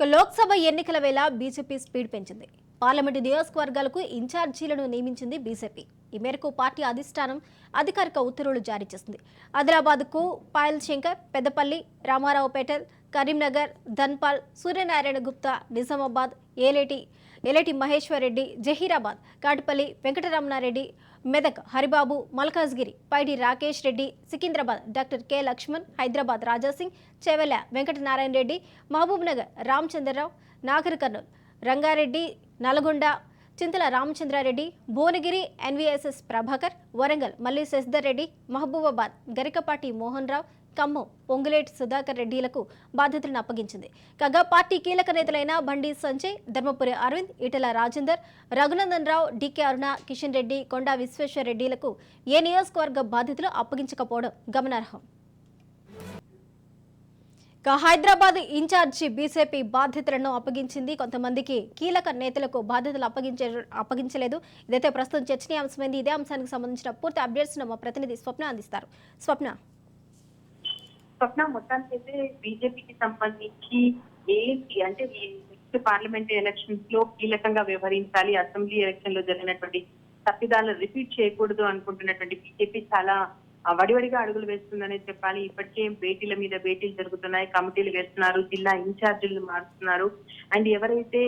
లోక్సభ ఎన్నికల వేళ BJP speed పెంచింది. పార్లమెంటు నియోజకవర్గాలకు ఇన్ఛార్జీలను నియమించింది బీజేపీ. ఈ మేరకు పార్టీ అధిష్టానం అధికారిక ఉత్తర్వులు జారీ చేసింది. ఆదిలాబాద్కు పాయల్ శంకర్, పెద్దపల్లి, రామారావుపేట, కరీంనగర్, ధన్పాల్, సూర్యనారాయణ గుప్తా, నిజామాబాద్, ఏలేటి మహేశ్వర్ రెడ్డి, జహీరాబాద్, కాటిపల్లి, వెంకటరమణారెడ్డి, మెదక్ హరిబాబు, మల్కాజ్గిరి, పైడి రాకేష్ రెడ్డి, సికింద్రాబాద్ డాక్టర్ కె లక్ష్మణ్, హైదరాబాద్ రాజాసింగ్, చెవెల వెంకటనారాయణ రెడ్డి, మహబూబ్నగర్ రామచంద్రరావు, నాగర్ కర్నూల్ రంగారెడ్డి, నల్గొండ చింతల రామచంద్రారెడ్డి, భువనగిరి ఎన్వీఎస్ఎస్ ప్రభాకర్, వరంగల్ మల్లి శశిధర్ రెడ్డి, మహబూబాబాద్ గరికపాటి మోహన్ రావు, ఖమ్మం పొంగులేటి సుధాకర్ రెడ్డిలకు బాధ్యతలను అప్పగించింది. కాగా పార్టీ కీలక నేతలైన బండి సంజయ్, ధర్మపురి అరవింద్, ఈటెల రాజేందర్, రఘునందన్ రావు, డికే అరుణ, కిషన్ రెడ్డి, కొండా విశ్వేశ్వర రెడ్డిలకు ఏ నియోజకవర్గ బాధ్యతలు అప్పగించకపోవడం గమనార్హం. హైదరాబాద్ ఇన్ఛార్జి బీజేపీ బాధ్యతలను అప్పగించింది. కొంతమందికి కీలక నేతలకు బాధ్యతలు అప్పగించలేదు. ఇదైతే ప్రస్తుతం చర్చనీయాంశమైంది. ఇదే అంశానికి సంబంధించిన పూర్తి అప్డేట్స్ మా ప్రతినిధి స్వప్న అందిస్తారు. స్వప్న మొత్తానికి అయితే బీజేపీకి సంబంధించి ఏంటి అంటే ఈ నెక్స్ట్ పార్లమెంట్ ఎలక్షన్స్ లో కీలకంగా వ్యవహరించాలి, అసెంబ్లీ ఎలక్షన్ లో జరిగినటువంటి తప్పిదాలను రిపీట్ చేయకూడదు అనుకుంటున్నటువంటి బీజేపీ చాలా వడివడిగా అడుగులు వేస్తుందనే చెప్పాలి. ఇప్పటికే భేటీల మీద భేటీలు జరుగుతున్నాయి, కమిటీలు వేస్తున్నారు, జిల్లా ఇన్ఛార్జీలు మారుతున్నారు. అండ్ ఎవరైతే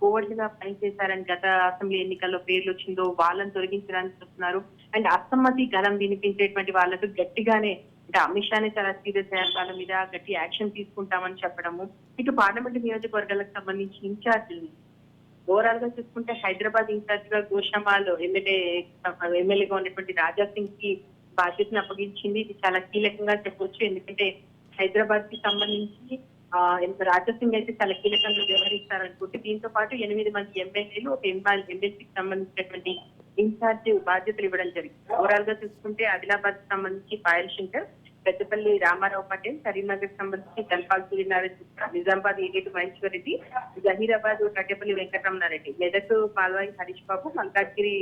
కోవర్డ్ గా పనిచేశారని గత అసెంబ్లీ ఎన్నికల్లో పేర్లు వచ్చిందో వాళ్ళని తొలగించడానికి చూస్తున్నారు. అండ్ అసమ్మతి గలం వినిపించేటువంటి వాళ్ళకు గట్టిగానే అంటే అమిత్ షాని చాలా సీరియస్ అయ్యారు, వాళ్ళ మీద గట్టి యాక్షన్ తీసుకుంటామని చెప్పడము. ఇటు పార్లమెంట్ నియోజకవర్గాలకు సంబంధించి ఇన్ఛార్జీలు ఓవరాల్ గా చూసుకుంటే హైదరాబాద్ ఇన్ఛార్జ్ గా గోషమాల్ ఎమ్మెల్యేగా ఉన్నటువంటి రాజా సింగ్ కి బాధ్యతను అప్పగించింది. ఇది చాలా కీలకంగా చెప్పొచ్చు. ఎందుకంటే హైదరాబాద్ కి సంబంధించి రాజా సింగ్ అయితే చాలా కీలకంగా వ్యవహరిస్తారనుకుంటే దీంతో పాటు 8 మంది ఎమ్మెల్యేలు, ఒక ఎమ్మెల్సీకి సంబంధించినటువంటి ఇన్ఛార్జ్ బాధ్యతలు ఇవ్వడం జరిగింది. ఓవరాల్ గా చూసుకుంటే ఆదిలాబాద్ కి సంబంధించి పాయల్ శంకర్, పెద్దపల్లి రామారావు పటేల్, కరీంనగర్ సంబంధించి ధన్పాల్ సూర్యనారాయణ, నిజామాబాద్ ఏలేటి మహేశ్వర్ రెడ్డి, జహీరాబాద్ కట్టెపల్లి వెంకటరమణారెడ్డి, మెదక్ పాల్వాయి హరీష్ బాబు, మల్కాజ్గిరి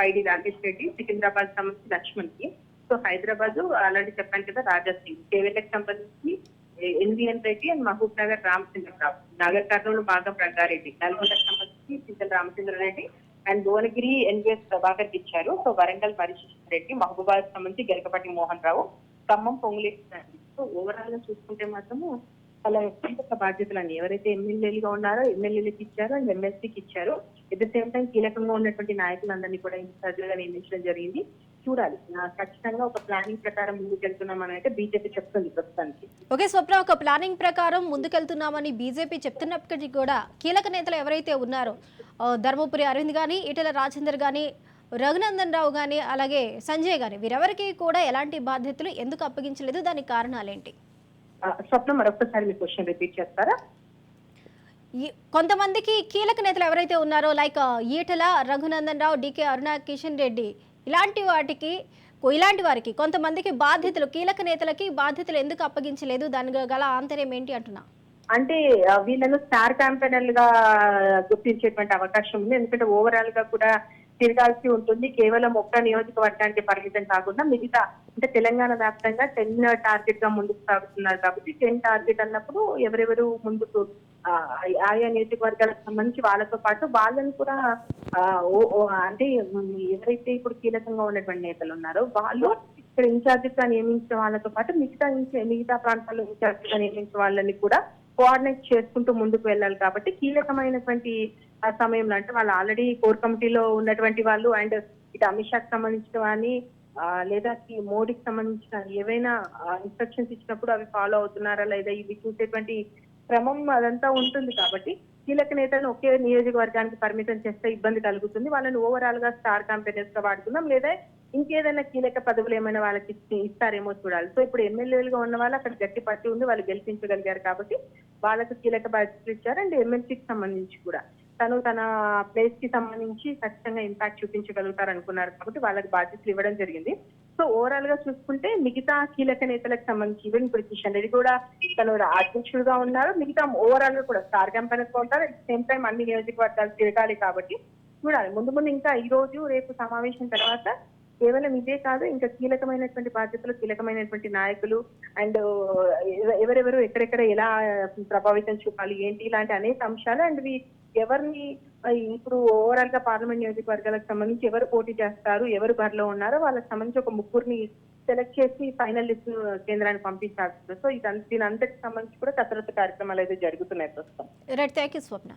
పైడి రాకేష్ రెడ్డి, సికింద్రాబాద్ సంబంధించి లక్ష్మణ్ కి, సో హైదరాబాద్ ఆల్రెడీ చెప్పాను కదా రాజా సింగ్, కేవలకు సంబంధించి ఎన్వీఎన్ రెడ్డి అండ్ మహబూబ్ నగర్ రామచంద్రరావు, నాగర్ కర్నూలు భాగం రంగారెడ్డి, నల్గొండకు సంబంధించి చింతల రామచంద్రారెడ్డి అండ్ భువనగిరి ఎన్వీఎస్ ప్రభాకర్ కి ఇచ్చారు. సో వరంగల్ మరిశేష్ రెడ్డి, మహబూబాబాద్ సంబంధించి గరికపాటి మోహన్ రావు, ఖమ్మం పొంగులేటి. సో ఓవరాల్ గా చూసుకుంటే మాత్రము చాలా కీలక బాధ్యతలని ఎవరైతే ఎమ్మెల్యేలుగా ఉన్నారో ఎమ్మెల్యేలకు ఇచ్చారో అండ్ ఎమ్మెల్సీకి ఇచ్చారో, ఎట్ ద సేమ్ టైం కీలకంగా ఉన్నటువంటి నాయకులందరినీ కూడా ఇన్ఛార్జ్గా నియమించడం జరిగింది. చూడాలి, ఖచ్చితంగా ఒక ప్లానింగ్ ప్రకారం ముందుకెళ్తున్నామని అయితే బీజేపీ చెప్తుంది ప్రస్తుతానికి. ఓకే స్వప్న, ఒక ప్లానింగ్ ప్రకారం ముందుకెళ్తున్నామని బీజేపీ చెప్తున్నప్పటికీ కూడా కీలక నేతలు ఎవరైతే ఉన్నారో ధర్మపురి అరవింద్ కానీ, ఈటెల రాజేందర్ కానీ, రఘునందన్ రావు కానీ, అలాగే సంజయ్ గాని, వీరెవరికి కూడా ఎలాంటి బాధ్యతలు ఎందుకు అప్పగించలేదు, దానికి కారణాలేంటి? స్వప్న మరొకసారి మీ క్వశ్చన్ రిపీట్ చేస్తారా? కొంతమందికి కీలక నేతలు ఎవరైతే ఉన్నారో లైక్ ఈటెల, రఘునందన్ రావు, డికే అరుణ, కిషన్ రెడ్డి ఇలాంటి వారికి కొంతమందికి బాధ్యతలు, కీలక నేతలకి బాధ్యతలు ఎందుకు అప్పగించలేదు, దానికి గల ఆంతర్యం ఏంటి అంటున్నా? అంటే వీళ్ళను స్టార్ క్యాంపెయినర్లుగా గుర్తించేటువంటి అవకాశం ఉంది. ఎందుకంటే ఓవరాల్ గా కూడా తిరగాల్సి ఉంటుంది. కేవలం ఒక్క నియోజకవర్గానికి పరిమితం కాకుండా మిగతా అంటే తెలంగాణ వ్యాప్తంగా 10 టార్గెట్ గా ముందుకు సాగుతున్నారు. కాబట్టి 10 టార్గెట్ అన్నప్పుడు ఎవరెవరు ముందుకు ఆయా నియోజకవర్గాలకు సంబంధించి వాళ్ళతో పాటు వాళ్ళని కూడా అంటే ఎవరైతే ఇప్పుడు కీలకంగా ఉన్నటువంటి నేతలు ఉన్నారో వాళ్ళు ఇక్కడ ఇన్ఛార్జ్ గా నియమించిన వాళ్ళతో పాటు మిగతా ప్రాంతాల్లో ఇన్ఛార్జ్ గా నియమించిన వాళ్ళని కూడా కోఆర్డినేట్ చేసుకుంటూ ముందుకు వెళ్ళాలి. కాబట్టి కీలకమైనటువంటి సమయంలో అంటే వాళ్ళు ఆల్రెడీ కోర్ కమిటీలో ఉన్నటువంటి వాళ్ళు అండ్ ఇటు అమిత్ షాకి సంబంధించిన వారిని లేదా మోడీకి సంబంధించిన ఏవైనా ఇన్స్ట్రక్షన్స్ ఇచ్చినప్పుడు అవి ఫాలో అవుతున్నారా లేదా ఇవి చూసేటువంటి క్రమం అదంతా ఉంటుంది. కాబట్టి కీలక నేతలను ఒకే నియోజకవర్గానికి పరిమితం చేస్తే ఇబ్బంది కలుగుతుంది. వాళ్ళని ఓవరాల్ గా స్టార్ క్యాంపెయినర్స్ గా వాడుకుందాం, లేదా ఇంకేదైనా కీలక పదవులు ఏమైనా వాళ్ళకి ఇస్తారేమో చూడాలి. సో ఇప్పుడు ఎమ్మెల్యేలుగా ఉన్న వాళ్ళు అక్కడ గట్టి పట్టి ఉంది, వాళ్ళు గెలిపించగలిగారు కాబట్టి వాళ్ళకు కీలక బాధ్యతలు ఇచ్చారు. అండ్ ఎమ్మెల్సీకి సంబంధించి కూడా తన ప్లేస్ కి సంబంధించి ఖచ్చితంగా ఇంపాక్ట్ చూపించగలుగుతారు అనుకున్నారు కాబట్టి వాళ్ళకి బాధ్యతలు ఇవ్వడం జరిగింది. సో ఓవరాల్ గా చూసుకుంటే మిగతా కీలక నేతలకు సంబంధించి ఈవెన్ ఇప్పుడు కిషన్ రెడ్డి కూడా తను అధ్యక్షుడుగా ఉన్నారు. మిగతా ఓవరాల్ గా కూడా స్టార్ క్యాంపెయినర్స్ ఉంటారు. అట్ సేమ్ టైం అన్ని నియోజకవర్గాలు తిరగాలి. కాబట్టి చూడాలి ముందు ఇంకా ఈ రోజు రేపు సమావేశం తర్వాత కేవలం ఇదే కాదు, ఇంకా కీలకమైనటువంటి బాధ్యతలు, కీలకమైనటువంటి నాయకులు అండ్ ఎవరెవరు ఎక్కడెక్కడ ఎలా ప్రభావితం చూపాలి ఏంటి ఇలాంటి అనేక అంశాలు అండ్ ఎవరిని ఇప్పుడు ఓవరాల్ గా పార్లమెంట్ నియోజకవర్గాలకు సంబంధించి ఎవరు పోటీ చేస్తారు, ఎవరు బరిలో ఉన్నారో వాళ్ళకి సంబంధించి ఒక ముగ్గురిని సెలెక్ట్ చేసి ఫైనల్ లిస్ట్ కేంద్రానికి పంపించాల్సింది. సో దీని అంతటికి సంబంధించి కూడా కసరత్తు కార్యక్రమాలు అయితే జరుగుతున్నాయి ప్రస్తుతం. Right, thank you Swapna.